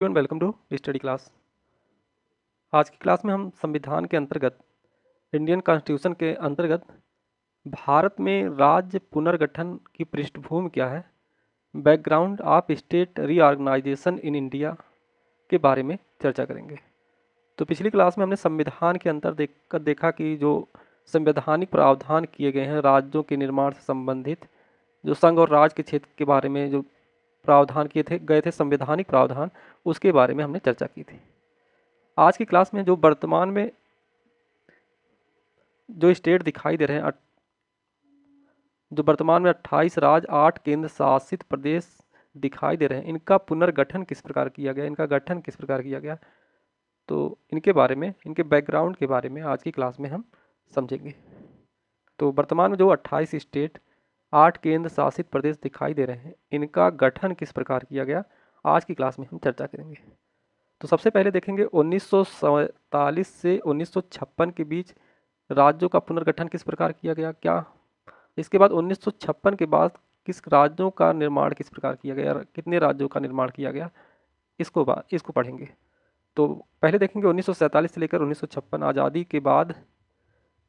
Welcome to study class. आज की class में हम संविधान के अंतर्गत इंडियन कॉन्स्टिट्यूशन के अंतर्गत भारत में राज्य पुनर्गठन की पृष्ठभूमि क्या है, background of state reorganisation in India के बारे में चर्चा करेंगे। तो पिछली क्लास में हमने संविधान के अंतर देखा कि जो संवैधानिक प्रावधान किए गए हैं राज्यों के निर्माण से संबंधित, जो संघ और राज्य के क्षेत्र के बारे में जो प्रावधान गए थे संवैधानिक प्रावधान, उसके बारे में हमने चर्चा की थी। आज की क्लास में जो वर्तमान में जो स्टेट दिखाई दे रहे हैं, जो वर्तमान में 28 राज्य 8 केंद्र शासित प्रदेश दिखाई दे रहे हैं, इनका पुनर्गठन किस प्रकार किया गया, इनका गठन किस प्रकार किया गया, तो इनके बारे में, इनके बैकग्राउंड के बारे में आज की क्लास में हम समझेंगे। तो वर्तमान में जो 28 स्टेट 8 केंद्र शासित प्रदेश दिखाई दे रहे हैं, इनका गठन किस प्रकार किया गया, आज की क्लास में हम चर्चा करेंगे। तो सबसे पहले देखेंगे 1947 से 1956 के बीच राज्यों का पुनर्गठन किस प्रकार किया गया, क्या इसके बाद 1956 के बाद किस राज्यों का निर्माण किस प्रकार किया गया, कितने राज्यों का निर्माण किया गया, इसको पढ़ेंगे। तो पहले देखेंगे 1947 से लेकर 1956 आज़ादी के बाद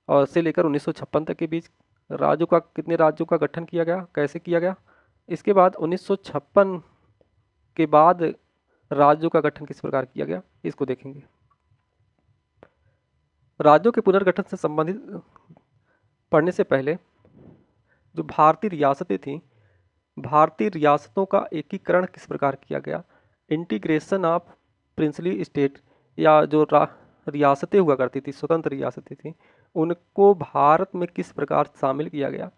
और से लेकर 1956 तक के बीच कितने राज्यों का गठन किया गया, कैसे किया गया। इसके बाद 1956 के बाद राज्यों का गठन किस प्रकार किया गया, इसको देखेंगे। राज्यों के पुनर्गठन से संबंधित पढ़ने से पहले जो भारतीय रियासतें थीं, भारतीय रियासतों का एकीकरण किस प्रकार किया गया, इंटीग्रेशन ऑफ प्रिंसली स्टेट, या जो रियासतें हुआ करती थी, स्वतंत्र रियासतें थीं, उनको भारत में किस प्रकार शामिल किया गया,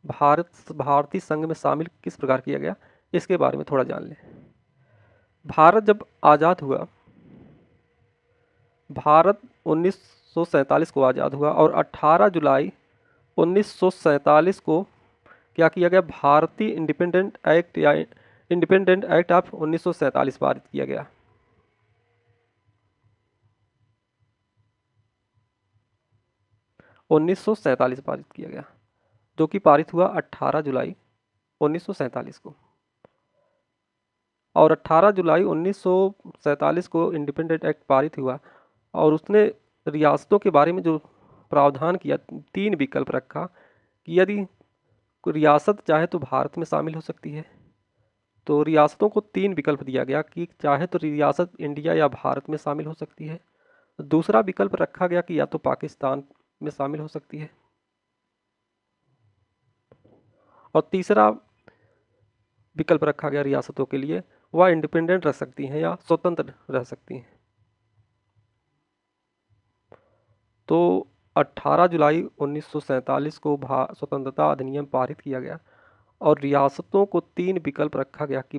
भारतीय संघ में शामिल किस प्रकार किया गया, इसके बारे में थोड़ा जान लें। भारत जब आज़ाद हुआ, भारत 1947 को आज़ाद हुआ और 18 जुलाई 1947 को क्या किया गया, भारतीय इंडिपेंडेंट एक्ट या इंडिपेंडेंट एक्ट ऑफ 1947 पारित किया गया। पारित किया गया, जो कि पारित हुआ 18 जुलाई 1947 को। और 18 जुलाई 1947 को इंडिपेंडेंट एक्ट पारित हुआ और उसने रियासतों के बारे में जो प्रावधान किया, 3 विकल्प रखा कि यदि रियासत चाहे तो भारत में शामिल हो सकती है। तो रियासतों को 3 विकल्प दिया गया कि चाहे तो रियासत इंडिया या भारत में शामिल हो सकती है। दूसरा विकल्प रखा गया कि या तो पाकिस्तान में शामिल हो सकती है, और तीसरा विकल्प रखा गया रियासतों के लिए, वह इंडिपेंडेंट रह सकती हैं या स्वतंत्र रह सकती हैं। तो 18 जुलाई 1947 को स्वतंत्रता अधिनियम पारित किया गया और रियासतों को 3 विकल्प रखा गया कि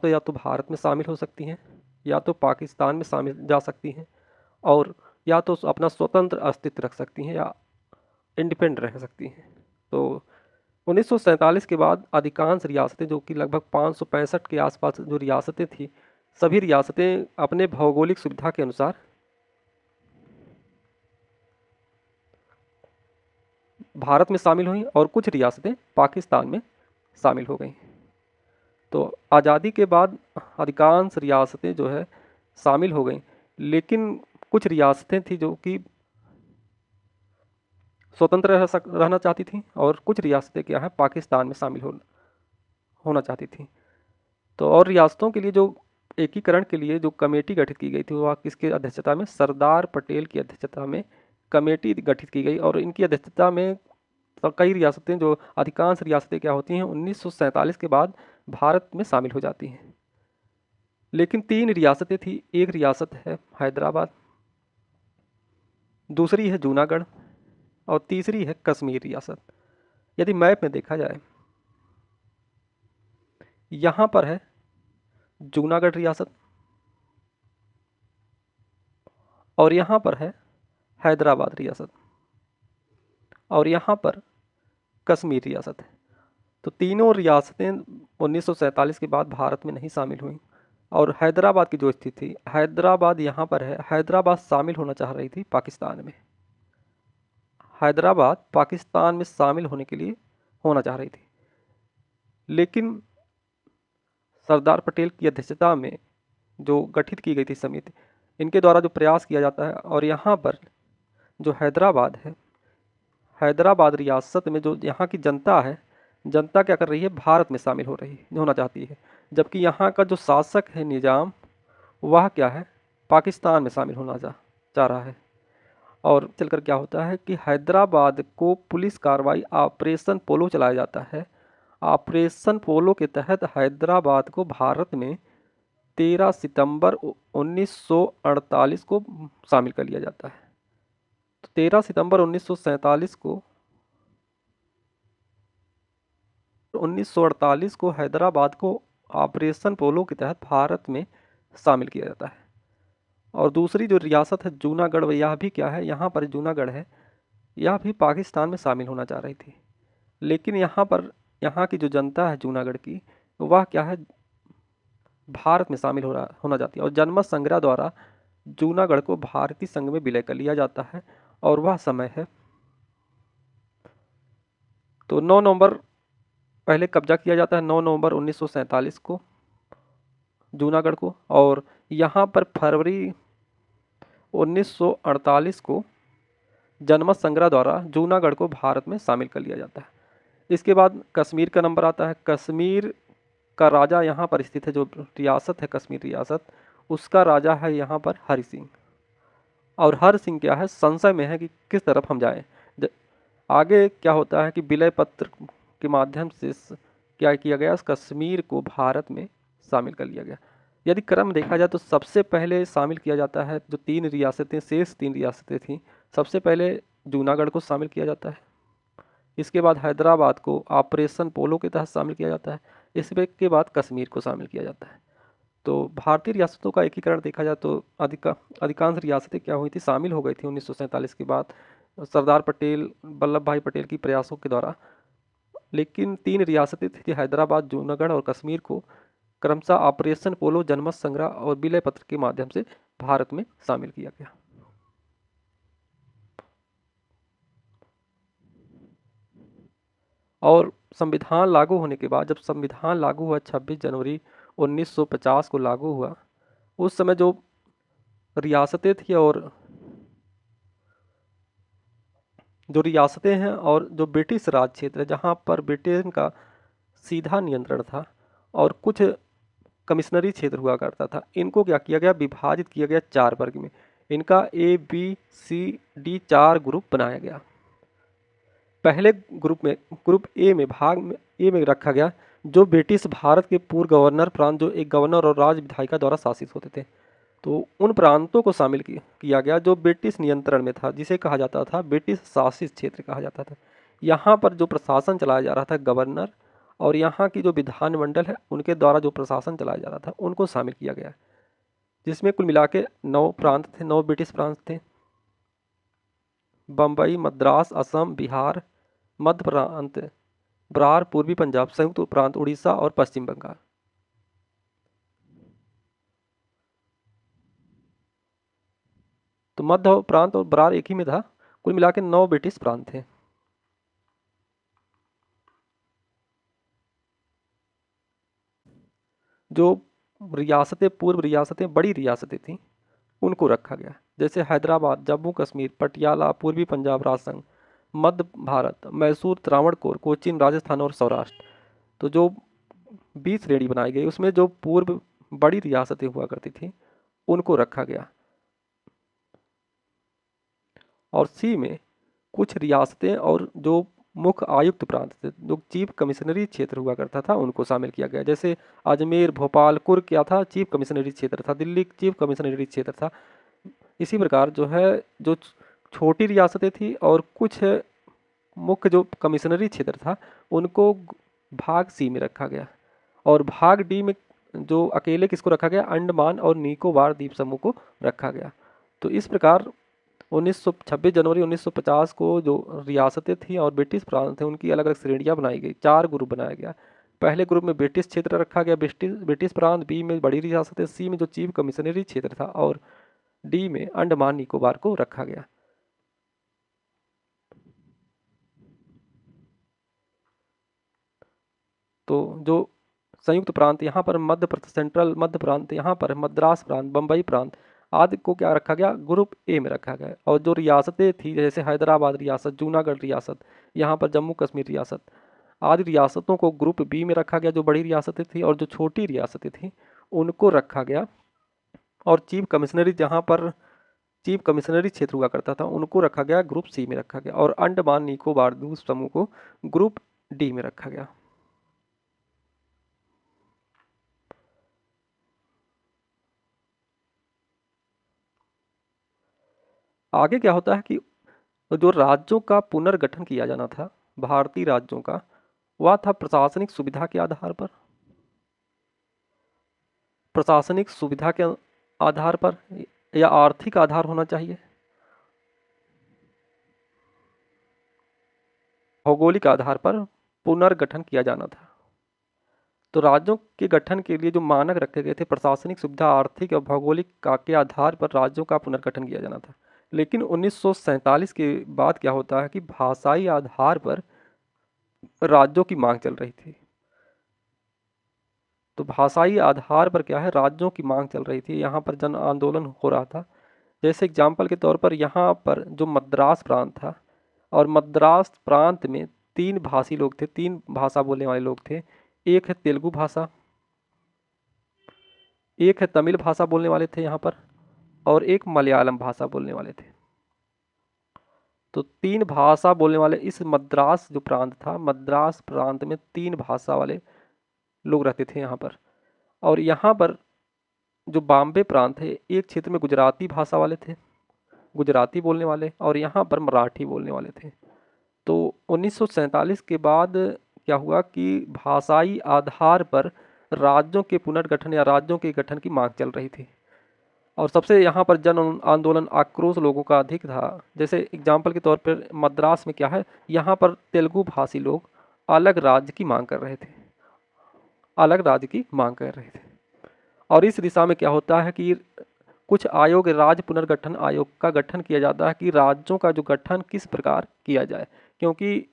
या तो भारत में शामिल हो सकती हैं, या तो पाकिस्तान में शामिल जा सकती हैं, और या तो अपना स्वतंत्र अस्तित्व रख सकती हैं या इंडिपेंडेंट रह सकती हैं। तो 1947 के बाद अधिकांश रियासतें, जो कि लगभग 565 के आसपास जो रियासतें थी, सभी रियासतें अपने भौगोलिक सुविधा के अनुसार भारत में शामिल हुई और कुछ रियासतें पाकिस्तान में शामिल हो गई। तो आज़ादी के बाद अधिकांश रियासतें जो है शामिल हो गई, लेकिन कुछ रियासतें थी जो कि स्वतंत्र रहना चाहती थी और कुछ रियासतें क्या है पाकिस्तान में शामिल होना चाहती थी। तो और रियासतों के लिए जो एकीकरण के लिए जो कमेटी गठित की गई थी, वह किसके अध्यक्षता में, सरदार पटेल की अध्यक्षता में कमेटी गठित की गई। और इनकी अध्यक्षता में तो कई रियासतें, जो अधिकांश रियासतें क्या होती हैं 1947 के बाद भारत में शामिल हो जाती हैं। लेकिन 3 रियासतें थी, एक रियासत है हैदराबाद, दूसरी है जूनागढ़ और तीसरी है कश्मीर रियासत। यदि मैप में देखा जाए, यहाँ पर है जूनागढ़ रियासत और यहाँ पर है हैदराबाद रियासत और यहाँ पर कश्मीर रियासत है। तो तीनों रियासतें 1947 के बाद भारत में नहीं शामिल हुई। और हैदराबाद की जो स्थिति थी, हैदराबाद यहाँ पर है, हैदराबाद शामिल होना चाह रही थी पाकिस्तान में, हैदराबाद पाकिस्तान में शामिल होने के लिए होना चाह रही थी। लेकिन सरदार पटेल की अध्यक्षता में जो गठित की गई थी समिति, इनके द्वारा जो प्रयास किया जाता है। और यहाँ पर जो हैदराबाद है, हैदराबाद रियासत में जो यहाँ की जनता है, जनता क्या कर रही है, भारत में शामिल हो रही होना चाहती है, जबकि यहाँ का जो शासक है निज़ाम, वह क्या है, पाकिस्तान में शामिल होना चाह रहा है। और चलकर क्या होता है कि हैदराबाद को पुलिस कार्रवाई ऑपरेशन पोलो चलाया जाता है। ऑपरेशन पोलो के तहत हैदराबाद को भारत में 13 सितंबर 1948 को शामिल कर लिया जाता है। तो 13 सितंबर 1948 को हैदराबाद को ऑपरेशन पोलो के तहत भारत में शामिल किया जाता है। और दूसरी जो रियासत है जूनागढ़, यह भी क्या है, यहाँ पर जूनागढ़ है, यह भी पाकिस्तान में शामिल होना चाह रही थी, लेकिन यहाँ पर यहाँ की जो जनता है जूनागढ़ की, वह क्या है, भारत में शामिल होना चाहती है। और जनमत संग्रह द्वारा जूनागढ़ को भारतीय संघ में विलय कर लिया जाता है। और वह समय है, तो 9 नवंबर पहले कब्जा किया जाता है, 9 नवंबर 1947 को जूनागढ़ को। और यहाँ पर फरवरी 1948 को जनमत संग्रह द्वारा जूनागढ़ को भारत में शामिल कर लिया जाता है। इसके बाद कश्मीर का नंबर आता है। कश्मीर का राजा यहाँ पर स्थित है, जो रियासत है कश्मीर रियासत, उसका राजा है यहाँ पर हरि सिंह। और हरि सिंह क्या है, संशय में है कि किस तरफ हम जाएं। आगे क्या होता है कि विलय पत्र के माध्यम से क्या किया गया, कश्मीर को भारत में शामिल कर लिया गया। यदि क्रम देखा जाए तो सबसे पहले शामिल किया जाता है जो 3 रियासतें, शेष 3 रियासतें थीं, सबसे पहले जूनागढ़ को शामिल किया जाता है। इसके बाद हैदराबाद को ऑपरेशन पोलो के तहत शामिल किया जाता है। इसके बाद कश्मीर को शामिल किया जाता है। तो भारतीय रियासतों का एकीकरण देखा जाए तो अधिकांश रियासतें क्या हुई थी, शामिल हो गई थी 1947 के बाद सरदार पटेल, वल्लभ भाई पटेल की प्रयासों के द्वारा। लेकिन 3 रियासतें थी, हैदराबाद, जूनागढ़ और कश्मीर को क्रमशः ऑपरेशन पोलो, जनमत संग्रह और विलय पत्र के माध्यम से भारत में शामिल किया गया। और संविधान लागू होने के बाद, जब संविधान लागू हुआ 26 जनवरी 1950 को लागू हुआ, उस समय जो रियासतें थी और जो ब्रिटिश राज क्षेत्र है, जहाँ पर ब्रिटेन का सीधा नियंत्रण था और कुछ कमिश्नरी क्षेत्र हुआ करता था, इनको क्या किया गया, विभाजित किया गया 4 वर्ग में। इनका ABCD 4 ग्रुप बनाया गया। पहले ग्रुप ए में रखा गया जो ब्रिटिश भारत के पूर्व गवर्नर प्रांत, जो एक गवर्नर और राज विधायिका द्वारा शासित होते थे, तो उन प्रांतों को शामिल किया गया जो ब्रिटिश नियंत्रण में था, जिसे कहा जाता था ब्रिटिश शासित क्षेत्र कहा जाता था। यहाँ पर जो प्रशासन चलाया जा रहा था गवर्नर, और यहाँ की जो विधानमंडल है उनके द्वारा जो प्रशासन चलाया जा रहा था, उनको शामिल किया गया, जिसमें कुल मिला के 9 प्रांत थे, 9 ब्रिटिश प्रांत थे। बम्बई, मद्रास, असम, बिहार, मध्य प्रांत, बरार, पूर्वी पंजाब, संयुक्त प्रांत उड़ीसा और पश्चिम बंगाल। तो मध्य प्रांत और बरार एक ही में था। कुल मिला के 9 ब्रिटिश प्रांत थे। जो पूर्व रियासतें, बड़ी रियासतें थीं, उनको रखा गया, जैसे हैदराबाद, जम्मू कश्मीर, पटियाला, पूर्वी पंजाब राज संघ, मध्य भारत, मैसूर, त्रावणकोर, कोचीन, राजस्थान और सौराष्ट्र। तो जो 20 श्रेणी बनाई गई, उसमें जो पूर्व बड़ी रियासतें हुआ करती थी उनको रखा गया। और सी में कुछ रियासतें और जो मुख्य आयुक्त प्रांत थे, जो चीफ कमिश्नरी क्षेत्र हुआ करता था, उनको शामिल किया गया। जैसे अजमेर, भोपाल, कुर्ग क्या था, चीफ कमिश्नरी क्षेत्र था। दिल्ली चीफ कमिश्नरी क्षेत्र था। इसी प्रकार जो है, जो छोटी रियासतें थी और कुछ मुख्य जो कमिश्नरी क्षेत्र था, उनको भाग सी में रखा गया। और भाग डी में जो अकेले किसको रखा गया, अंडमान और निकोबार द्वीप समूह को रखा गया। तो इस प्रकार 26 जनवरी 1950 को जो रियासतें थी और ब्रिटिश प्रांत थे, उनकी अलग अलग श्रेणियां बनाई गई, 4 ग्रुप बनाया गया। पहले ग्रुप में ब्रिटिश क्षेत्र रखा गया, ब्रिटिश प्रांत, बी में बड़ी रियासतें, सी में जो चीफ कमिश्नरी क्षेत्र था, और डी में अंडमान निकोबार को रखा गया। तो जो संयुक्त प्रांत, यहाँ पर मध्य सेंट्रल मध्य प्रांत, यहाँ पर मद्रास प्रांत, बम्बई प्रांत आदि को क्या रखा गया, ग्रुप ए में रखा गया। और जो रियासतें थी जैसे हैदराबाद रियासत, जूनागढ़ रियासत, यहाँ पर जम्मू कश्मीर रियासत आदि रियासतों को ग्रुप बी में रखा गया, जो बड़ी रियासतें थी, और जो छोटी रियासतें थी उनको रखा गया। और चीफ कमिश्नरी, जहाँ पर चीफ कमिश्नरी क्षेत्र हुआ करता था, उनको रखा गया ग्रुप सी में रखा गया। और अंडमान निकोबार द्वीप समूह को ग्रुप डी में रखा गया। आगे क्या होता है कि जो राज्यों का पुनर्गठन किया जाना था भारतीय राज्यों का, वह था प्रशासनिक सुविधा के आधार पर, प्रशासनिक सुविधा के आधार पर या आर्थिक आधार होना चाहिए, भौगोलिक आधार पर पुनर्गठन किया जाना था। तो राज्यों के गठन के लिए जो मानक रखे गए थे, प्रशासनिक सुविधा, आर्थिक और भौगोलिक के आधार पर राज्यों का पुनर्गठन किया जाना था। लेकिन 1947 के बाद क्या होता है कि भाषाई आधार पर राज्यों की मांग चल रही थी। तो भाषाई आधार पर क्या है, राज्यों की मांग चल रही थी, यहाँ पर जन आंदोलन हो रहा था। जैसे एग्जाम्पल के तौर पर यहाँ पर जो मद्रास प्रांत था, और मद्रास प्रांत में 3 भाषी लोग थे, 3 भाषा बोलने वाले लोग थे। एक है तेलुगु भाषा, एक है तमिल भाषा बोलने वाले थे यहाँ पर, और एक मलयालम भाषा बोलने वाले थे। तो 3 भाषा बोलने वाले इस मद्रास जो प्रांत था, मद्रास प्रांत में 3 भाषा वाले लोग रहते थे यहाँ पर। और यहाँ पर जो बॉम्बे प्रांत है, एक क्षेत्र में गुजराती भाषा वाले थे, गुजराती बोलने वाले, और यहाँ पर मराठी बोलने वाले थे। तो 1947 के बाद क्या हुआ कि भाषाई आधार पर राज्यों के पुनर्गठन या राज्यों के गठन की मांग चल रही थी। और सबसे यहाँ पर जन आंदोलन, आक्रोश लोगों का अधिक था। जैसे एग्जाम्पल के तौर पर मद्रास में क्या है, यहाँ पर तेलुगु भाषी लोग अलग राज्य की मांग कर रहे थे, अलग राज्य की मांग कर रहे थे। और इस दिशा में क्या होता है कि कुछ आयोग, राज्य पुनर्गठन आयोग का गठन किया जाता है कि राज्यों का जो गठन किस प्रकार किया जाए, क्योंकि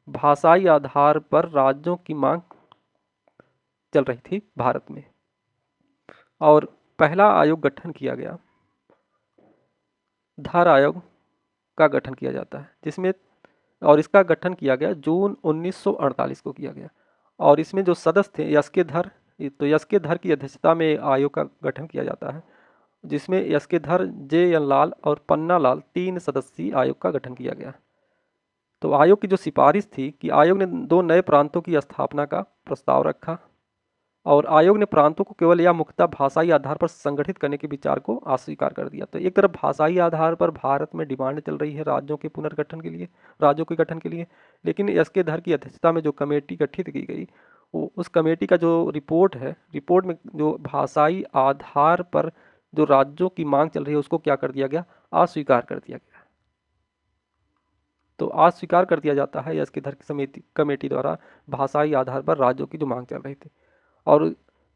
भाषाई आधार पर राज्यों की मांग चल रही थी भारत में। और पहला आयोग गठन किया गया, धार आयोग का गठन किया जाता है, जिसमें, और इसका गठन किया गया जून 1948 को किया गया। और इसमें जो सदस्य थे यस्के धर, तो यस्के धर की अध्यक्षता में आयोग का गठन किया जाता है, जिसमें यस्के धर, जे.एन. लाल और पन्ना लाल 3 सदस्यीय आयोग का गठन किया गया। तो आयोग की जो सिफारिश थी कि आयोग ने 2 नए प्रांतों की स्थापना का प्रस्ताव रखा, और आयोग ने प्रांतों को केवल या मुख्यतः भाषाई आधार पर संगठित करने के विचार को अस्वीकार कर दिया। तो एक तरफ भाषाई आधार पर भारत में डिमांड चल रही है राज्यों के पुनर्गठन के लिए, राज्यों के गठन के लिए, लेकिन एसके धर की अध्यक्षता में जो कमेटी गठित की गई, वो उस कमेटी का जो रिपोर्ट है, रिपोर्ट में जो भाषाई आधार पर जो राज्यों की मांग चल रही है उसको क्या कर दिया गया, अस्वीकार कर दिया गया। तो अस्वीकार कर दिया जाता है एसके धर की समिति कमेटी द्वारा भाषाई आधार पर राज्यों की जो मांग चल रही थी। और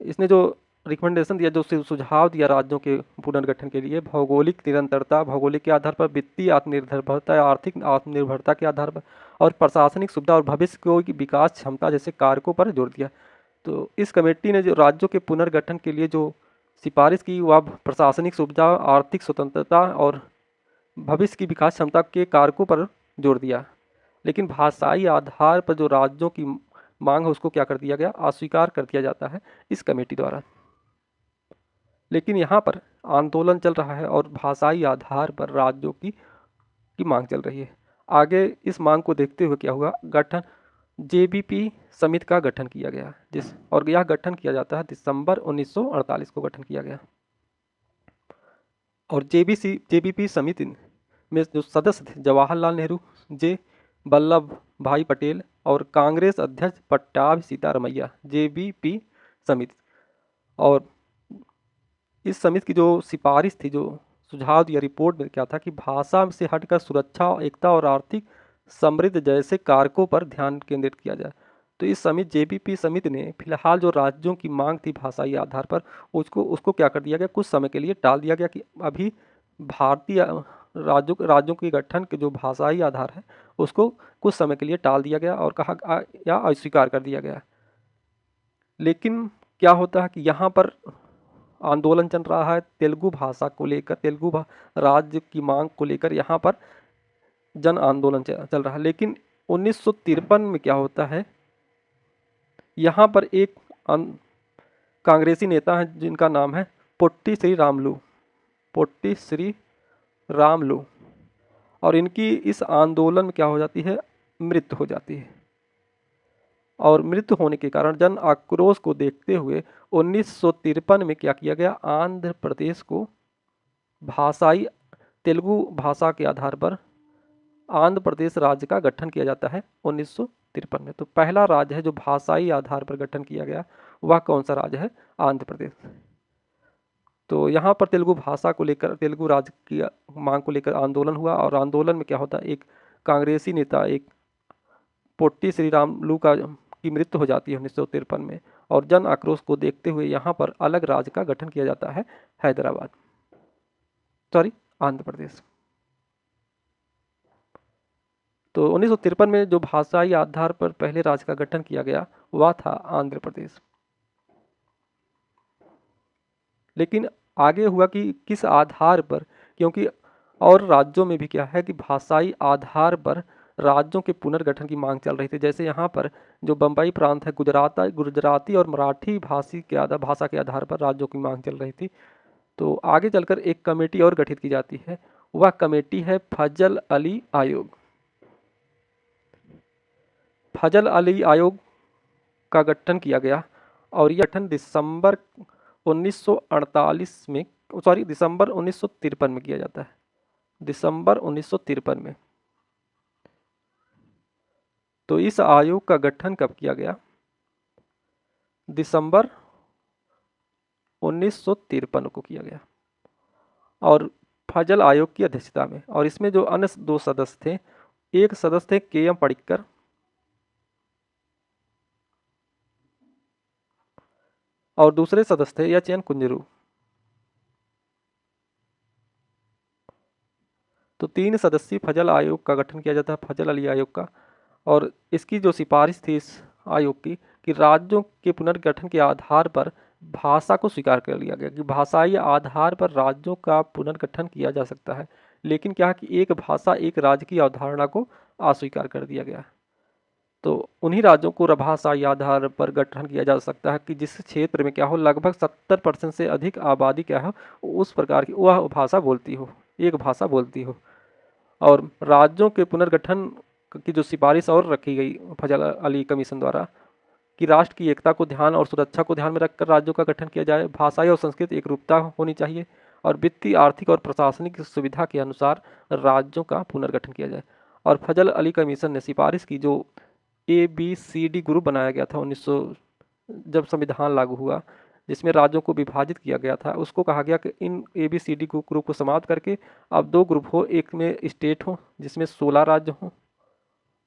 इसने जो रिकमेंडेशन दिया, जो सुझाव दिया राज्यों के पुनर्गठन के लिए, भौगोलिक निरंतरता, भौगोलिक के आधार पर वित्तीय आत्मनिर्भरता, आर्थिक आत्मनिर्भरता के आधार पर, और प्रशासनिक सुविधा और भविष्य की विकास क्षमता जैसे कारकों पर जोर दिया। तो इस कमेटी ने जो राज्यों के पुनर्गठन के लिए जो सिफारिश की, वह प्रशासनिक सुविधा, आर्थिक स्वतंत्रता और भविष्य की विकास क्षमता के कारकों पर जोर दिया। लेकिन भाषाई आधार पर जो राज्यों की मांग है उसको क्या कर दिया गया, अस्वीकार कर दिया जाता है इस कमेटी द्वारा। लेकिन यहाँ पर आंदोलन चल रहा है और भाषाई आधार पर राज्यों की मांग चल रही है। आगे इस मांग को देखते हुए क्या हुआ, गठन जेबीपी समिति का गठन किया गया, और यह गठन किया जाता है दिसंबर 1948 को गठन किया गया। और जेबीपी समिति में जो सदस्य थे जवाहरलाल नेहरू, जे वल्लभ भाई पटेल और कांग्रेस अध्यक्ष पट्टाभी सीतारमैया, जेबीपी समिति। और इस समिति की जो सिफारिश थी, जो सुझाव दिया रिपोर्ट में क्या था कि भाषा से हटकर सुरक्षा, एकता और आर्थिक समृद्धि जैसे कारकों पर ध्यान केंद्रित किया जाए। तो इस समिति जेबीपी समिति ने फिलहाल जो राज्यों की मांग थी भाषाई आधार पर, उसको क्या कर दिया गया, कुछ समय के लिए टाल दिया गया कि अभी भारतीय राज्यों के गठन के जो भाषाई आधार है उसको कुछ समय के लिए टाल दिया गया और कहा या अस्वीकार कर दिया गया। लेकिन क्या होता है कि यहाँ पर आंदोलन चल रहा है तेलुगु भाषा को लेकर, राज्य की मांग को लेकर यहाँ पर जन आंदोलन चल रहा है। लेकिन 1953 में क्या होता है, यहाँ पर एक कांग्रेसी नेता है जिनका नाम है पोट्टी श्री रामलू, और इनकी इस आंदोलन में क्या हो जाती है, मृत्यु हो जाती है। और मृत्यु होने के कारण जन आक्रोश को देखते हुए 1953 में क्या किया गया, आंध्र प्रदेश को भाषाई तेलुगु भाषा के आधार पर आंध्र प्रदेश राज्य का गठन किया जाता है 1953 में। तो पहला राज्य है जो भाषाई आधार पर गठन किया गया, वह कौन सा राज्य है, आंध्र प्रदेश। तो यहाँ पर तेलुगु भाषा को लेकर, तेलुगु राज्य की मांग को लेकर आंदोलन हुआ, और आंदोलन में क्या होता है, एक कांग्रेसी नेता, एक पोट्टी श्री रामलू की मृत्यु हो जाती है 1953 में, और जन आक्रोश को देखते हुए यहाँ पर अलग राज्य का गठन किया जाता है, आंध्र प्रदेश। तो 1953 में जो भाषाई आधार पर पहले राज्य का गठन किया गया वह था आंध्र प्रदेश। लेकिन आगे हुआ कि किस आधार पर, क्योंकि और राज्यों में भी क्या है कि भाषाई आधार पर राज्यों के पुनर्गठन की मांग चल रही थी। जैसे यहाँ पर जो बम्बई प्रांत है, गुजराती और मराठी भाषा के आधार पर राज्यों की मांग चल रही थी। तो आगे चलकर एक कमेटी और गठित की जाती है, वह कमेटी है फजल अली आयोग। फजल अली आयोग का गठन किया गया, और यह गठन दिसंबर 1953 में किया जाता है, दिसंबर 1953 में। तो इस आयोग का गठन कब किया गया, दिसंबर 1953 को किया गया, और फजल आयोग की अध्यक्षता में। और इसमें जो अन्य 2 सदस्य थे, एक सदस्य थे के एम पडिक्कर, और दूसरे सदस्य थे एच एन कुंजरू। तो 3 सदस्यीय फजल आयोग का गठन किया जाता है, फजल अली आयोग का। और इसकी जो सिफारिश थी इस आयोग की, कि राज्यों के पुनर्गठन के आधार पर भाषा को स्वीकार कर लिया गया, कि भाषाई आधार पर राज्यों का पुनर्गठन किया जा सकता है। लेकिन क्या कि एक भाषा एक राज्य की अवधारणा को अस्वीकार कर दिया गया। तो उन्हीं राज्यों को भाषाई आधार पर गठन किया जा सकता है कि जिस क्षेत्र में क्या हो, लगभग 70% से अधिक आबादी क्या हो, उस प्रकार की वह भाषा बोलती हो, एक भाषा बोलती हो। और राज्यों के पुनर्गठन की जो सिफारिश और रखी गई फजल अली कमीशन द्वारा, कि राष्ट्र की एकता को ध्यान और सुरक्षा को ध्यान में रखकर राज्यों का गठन किया जाए, भाषाई और सांस्कृतिक एकरूपता होनी चाहिए, और वित्तीय, आर्थिक और प्रशासनिक सुविधा के अनुसार राज्यों का पुनर्गठन किया जाए। और फजल अली कमीशन ने सिफारिश की जो ABCD ग्रुप बनाया गया था 1900 जब संविधान लागू हुआ, जिसमें राज्यों को विभाजित किया गया था, उसको कहा गया कि इन ABCD ग्रुप को समाप्त करके अब 2 ग्रुप हो, एक में स्टेट हो जिसमें 16 राज्य हों,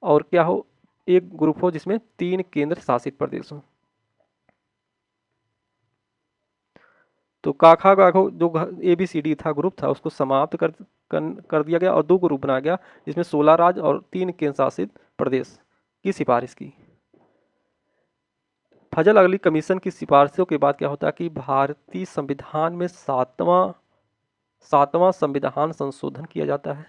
और क्या हो, एक ग्रुप हो जिसमें 3 केंद्र शासित प्रदेश हों। तो काखा काखो जो ABCD था ग्रुप था, उसको समाप्त कर दिया गया, और 2 ग्रुप बनाया गया जिसमें 16 राज्य और 3 केंद्र शासित प्रदेश की सिफारिश की। फजल अली कमीशन की सिफारिशों के बाद क्या होता है कि भारतीय संविधान में सातवां संविधान संशोधन किया जाता है।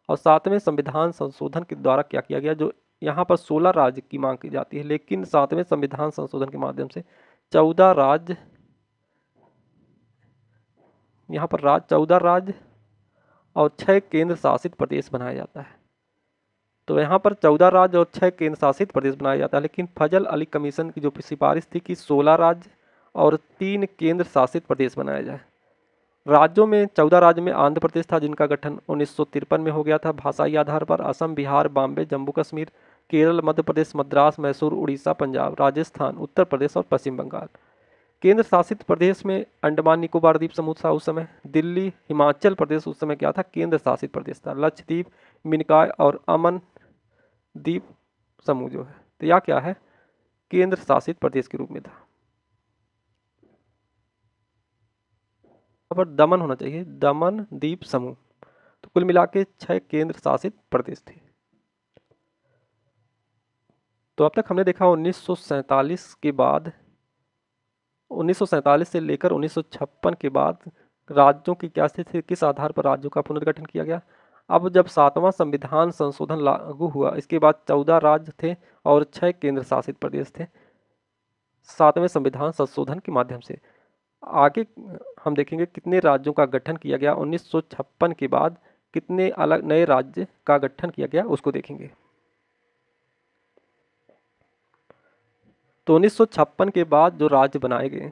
और 7वें संविधान संशोधन के द्वारा क्या किया गया, जो यहाँ पर 16 राज्य की मांग की जाती है, लेकिन 7वें संविधान संशोधन के माध्यम से 14 राज्य, यहाँ पर 14 राज्य और 6 केंद्र शासित प्रदेश बनाया जाता है। तो यहाँ पर 14 राज्य और 6 केंद्र शासित प्रदेश बनाया जाता है, लेकिन फजल अली कमीशन की जो सिफारिश थी कि 16 राज्य और 3 केंद्र शासित प्रदेश बनाया जाए। राज्यों में 14 राज्य में आंध्र प्रदेश था, जिनका गठन 1953 में हो गया था भाषाई आधार पर। असम, बिहार, बॉम्बे, जम्मू कश्मीर, केरल, मध्य प्रदेश, मद्रास, मैसूर, उड़ीसा, पंजाब, राजस्थान, उत्तर प्रदेश और पश्चिम बंगाल। केंद्र शासित प्रदेश में अंडमान निकोबार द्वीप समूह था उस समय। दिल्ली, हिमाचल प्रदेश उस समय क्या था, केंद्र शासित प्रदेश था। लक्षद्वीप, मिनिकॉय और अमन द्वीप समूह जो है, तो यह क्या है, केंद्र शासित प्रदेश के रूप में था। पर दमन होना चाहिए, दमन द्वीप समूह। तो कुल मिला के 6 केंद्र शासित प्रदेश थे। तो अब तक हमने देखा 1947 के बाद 1947 से लेकर 1956 के बाद राज्यों की क्या स्थिति थी, किस आधार पर राज्यों का पुनर्गठन किया गया। अब जब 7वां संविधान संशोधन लागू हुआ, इसके बाद 14 राज्य थे और 6 केंद्र शासित प्रदेश थे 7वें संविधान संशोधन के माध्यम से। आगे हम देखेंगे कितने राज्यों का गठन किया गया 1956 के बाद, कितने अलग नए राज्य का गठन किया गया उसको देखेंगे। तो 1956 के बाद जो राज्य बनाए गए,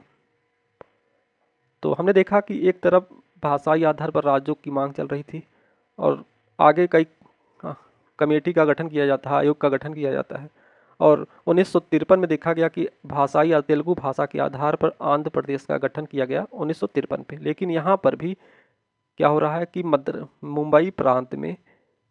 तो हमने देखा कि एक तरफ भाषाई आधार पर राज्यों की मांग चल रही थी और आगे कई कमेटी का गठन किया जाता है, आयोग का गठन किया जाता है। और 1953 में देखा गया कि भाषाई तेलुगु भाषा के आधार पर आंध्र प्रदेश का गठन किया गया 1953 पे। लेकिन यहाँ पर भी क्या हो रहा है कि मुंबई प्रांत में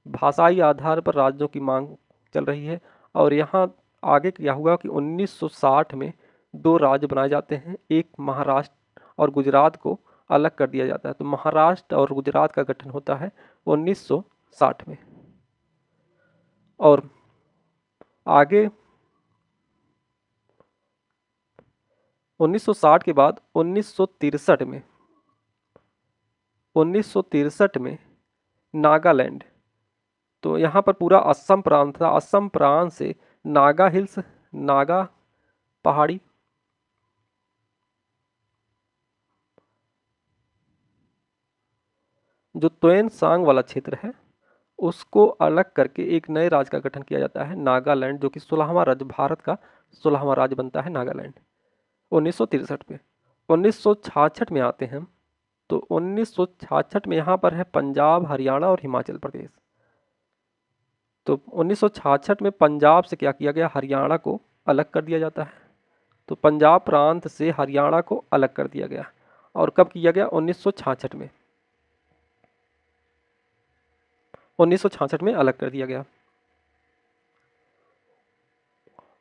भाषाई आधार पर राज्यों की मांग चल रही है। और यहाँ आगे क्या हुआ कि 1960 में 2 राज्य बनाए जाते हैं, एक महाराष्ट्र और गुजरात को अलग कर दिया जाता है। तो महाराष्ट्र और गुजरात का गठन होता है 1960 में। और आगे 1960 के बाद 1963 में नागालैंड, तो यहाँ पर पूरा असम प्रांत था। असम प्रांत से नागा हिल्स, नागा पहाड़ी, जो त्वेन सांग वाला क्षेत्र है उसको अलग करके एक नए राज्य का गठन किया जाता है नागालैंड, जो कि 16वां राज्य, भारत का 16वां राज्य बनता है नागालैंड 1963 में। 1966 में आते हैं हम, तो 1966 में यहाँ पर है पंजाब, हरियाणा और हिमाचल प्रदेश। तो 1966 में पंजाब से क्या किया गया, हरियाणा को अलग कर दिया जाता है। तो पंजाब प्रांत से हरियाणा को अलग कर दिया गया। और कब किया गया, 1966 में, 1966 में अलग कर दिया गया।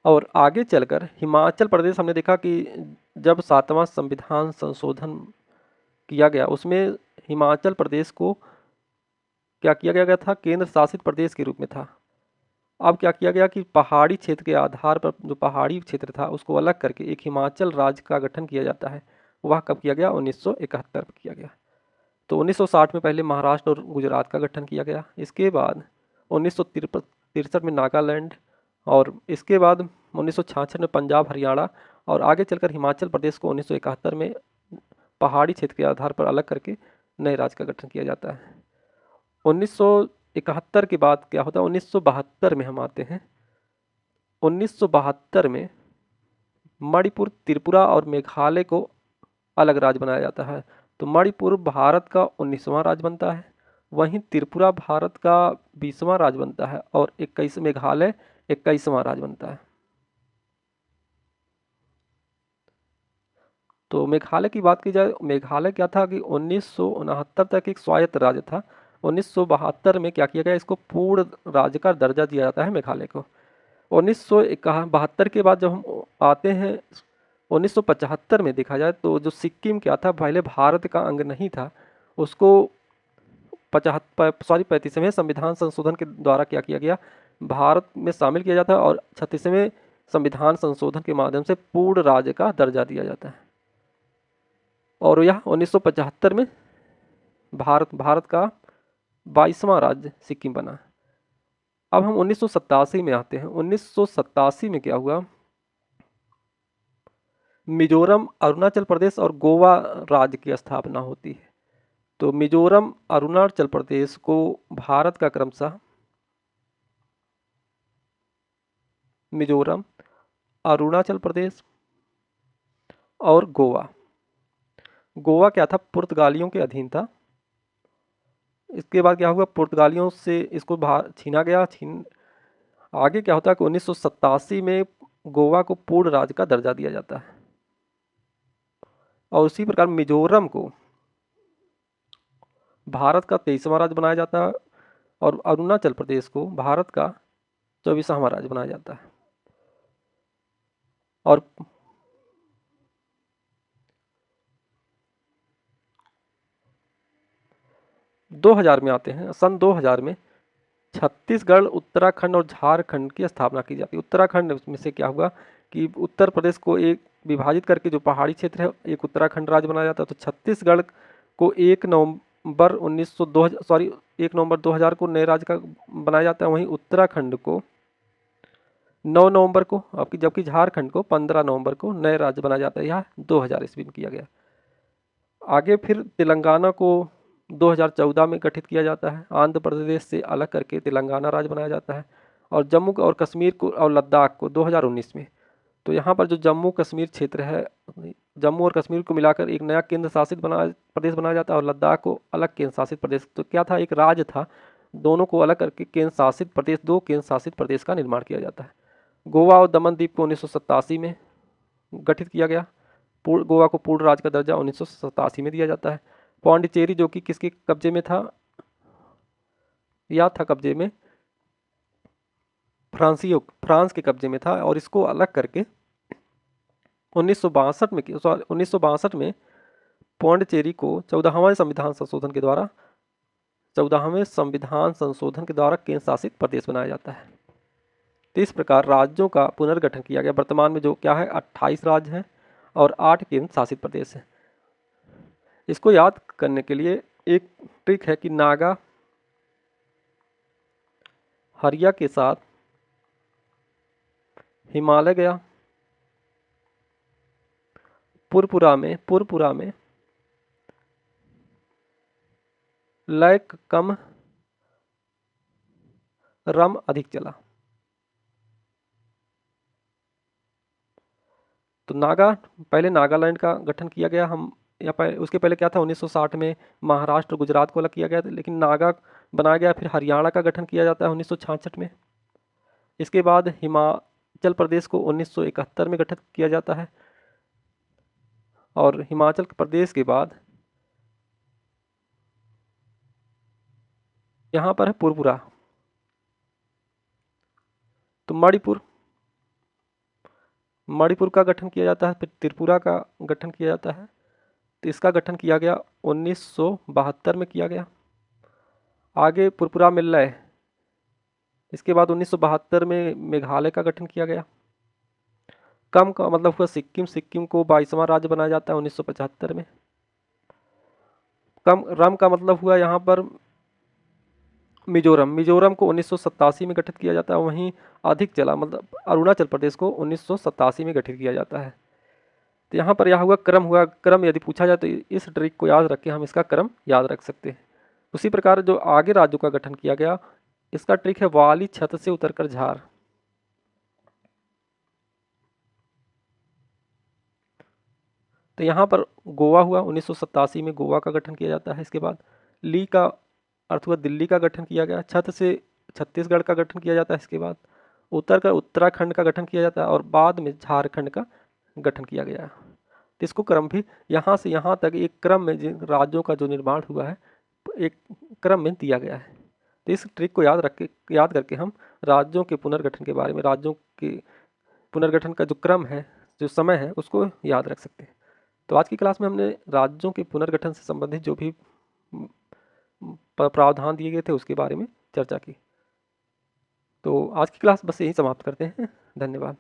और आगे चलकर हिमाचल प्रदेश, हमने देखा कि जब 7वां संविधान संशोधन किया गया उसमें हिमाचल प्रदेश को क्या किया गया था, केंद्र शासित प्रदेश के रूप में था। अब क्या किया गया कि पहाड़ी क्षेत्र के आधार पर जो पहाड़ी क्षेत्र था उसको अलग करके एक हिमाचल राज्य का गठन किया जाता है। वह कब किया गया, 1971 में किया गया। तो 1960 में पहले महाराष्ट्र और गुजरात का गठन किया गया। इसके बाद 1963 में नागालैंड, और इसके बाद 1966 में पंजाब, हरियाणा, और आगे चलकर हिमाचल प्रदेश को 1971 में पहाड़ी क्षेत्र के आधार पर अलग करके नए राज्य का गठन किया जाता है। 1971 के बाद क्या होता है, 1972 में हम आते हैं। 1972 में मणिपुर, त्रिपुरा और मेघालय को अलग राज्य बनाया जाता है। तो मणिपुर भारत का 19वां राज्य बनता है, वहीं त्रिपुरा भारत का 20वां राज्य बनता है, और मेघालय 21वां राज्य बनता है। तो मेघालय की बात की जाए, मेघालय क्या था कि 1969 तक एक स्वायत्त राज्य था। 1972 में क्या किया गया, इसको पूर्ण राज्य का दर्जा दिया जाता है मेघालय को। 1972 के बाद जब हम आते हैं 1975 में, देखा जाए तो जो सिक्किम क्या था, पहले भारत का अंग नहीं था, उसको 35वें संविधान संशोधन के द्वारा क्या किया गया, भारत में शामिल किया जाता है, और 36वें संविधान संशोधन के माध्यम से पूर्ण राज्य का दर्जा दिया जाता है। और यह 1975 में भारत का 22वां राज्य सिक्किम बना। अब हम 1987 में आते हैं। 1987 में क्या हुआ, मिजोरम, अरुणाचल प्रदेश और गोवा राज्य की स्थापना होती है। तो मिजोरम, अरुणाचल प्रदेश को भारत का क्रमशः मिजोरम, अरुणाचल प्रदेश और गोवा, गोवा क्या था, पुर्तगालियों के अधीन था। इसके बाद क्या हुआ, पुर्तगालियों से इसको छीना गया। आगे क्या होता है कि 1987 में गोवा को पूर्ण राज्य का दर्जा दिया जाता है, और उसी प्रकार मिजोरम को भारत का 23वां राज्य बनाया जाता है, और अरुणाचल प्रदेश को भारत का 24वां राज्य बनाया जाता है। और 2000 में आते हैं। सन 2000 में छत्तीसगढ़, उत्तराखंड और झारखंड की स्थापना की जाती है। उत्तराखंड में से क्या हुआ कि उत्तर प्रदेश को एक विभाजित करके जो पहाड़ी क्षेत्र है एक उत्तराखंड राज्य बनाया जाता है। तो छत्तीसगढ़ को 1 नवंबर 2000 को नए राज्य का बनाया जाता है। वहीं उत्तराखंड को 9 नवंबर को, आपकी जबकि झारखंड को 15 नवंबर को नए राज्य बनाया जाता है। यह 2000 ईस्वी में किया गया। आगे फिर तेलंगाना को 2014 में गठित किया जाता है। आंध्र प्रदेश से अलग करके तेलंगाना राज्य बनाया जाता है। और जम्मू और कश्मीर को और लद्दाख को 2019 में। तो यहाँ पर जो जम्मू कश्मीर क्षेत्र है, जम्मू और कश्मीर को मिलाकर एक नया केंद्र शासित प्रदेश बनाया जाता है और लद्दाख को अलग केंद्र शासित प्रदेश। तो क्या था, एक राज्य था, दोनों को अलग करके केंद्र शासित प्रदेश, 2 केंद्र शासित प्रदेश का निर्माण किया जाता है। गोवा और दमन द्वीप को 1987 में गठित किया गया। गोवा को पूर्ण राज्य का दर्जा 1987 में दिया जाता है। पौंडीचेरी जो कि किसके कब्जे में था, या था कब्जे में फ्रांस के कब्जे में था, और इसको अलग करके 1962 में पौंडीचेरी को 14वें संविधान संशोधन के द्वारा केंद्र शासित प्रदेश बनाया जाता है। तो इस प्रकार राज्यों का पुनर्गठन किया गया। वर्तमान में जो क्या है, 28 राज्य हैं और 8 केंद्र शासित प्रदेश हैं। इसको याद करने के लिए एक ट्रिक है कि नागा हरिया के साथ हिमालय गया, पुरपुरा में लय कम रम अधिक चला। तो पहले नागालैंड का गठन किया गया। हम उसके पहले क्या था, 1960 में महाराष्ट्र गुजरात को अलग किया गया था, लेकिन नागा बनाया गया। फिर हरियाणा का गठन किया जाता है 1966 में। इसके बाद हिमाचल प्रदेश को 1971 में गठित किया जाता है। और हिमाचल प्रदेश के बाद यहाँ पर है पुरपुरा। तो मणिपुर का गठन किया जाता है। फिर त्रिपुरा का गठन किया जाता है। तो इसका गठन किया गया 1972 में किया गया। आगे पुरपुरा में लय, इसके बाद 1972 में मेघालय का गठन किया गया। कम का मतलब हुआ सिक्किम को 22वां राज्य बनाया जाता है 1975 में। रम का मतलब हुआ यहाँ पर मिजोरम को 1987 में गठित किया जाता है। वहीं अधिक चला मतलब अरुणाचल प्रदेश को 1987 में गठित किया जाता है। तो यहाँ पर यह क्रम यदि पूछा जाए तो इस ट्रिक को याद रख के हम इसका क्रम याद रख सकते हैं। उसी प्रकार जो आगे राज्यों का गठन किया गया, इसका ट्रिक है वाली छत से उतरकर झार। तो यहाँ पर गोवा हुआ 1987 में, गोवा का गठन किया जाता है। इसके बाद ली का अर्थ हुआ दिल्ली का गठन किया गया। छत से छत्तीसगढ़ का गठन किया जाता है। इसके बाद उत्तराखंड का गठन किया जाता है और बाद में झारखंड का गठन किया गया। तो इसको क्रम भी यहाँ से यहाँ तक एक क्रम में जिन राज्यों का जो निर्माण हुआ है एक क्रम में दिया गया है। तो इस ट्रिक को याद करके हम राज्यों के पुनर्गठन के बारे में, राज्यों के पुनर्गठन का जो क्रम है, जो समय है, उसको याद रख सकते हैं। तो आज की क्लास में हमने राज्यों के पुनर्गठन से संबंधित जो भी प्रावधान दिए गए थे उसके बारे में चर्चा की। तो आज की क्लास बस यही समाप्त करते हैं। धन्यवाद।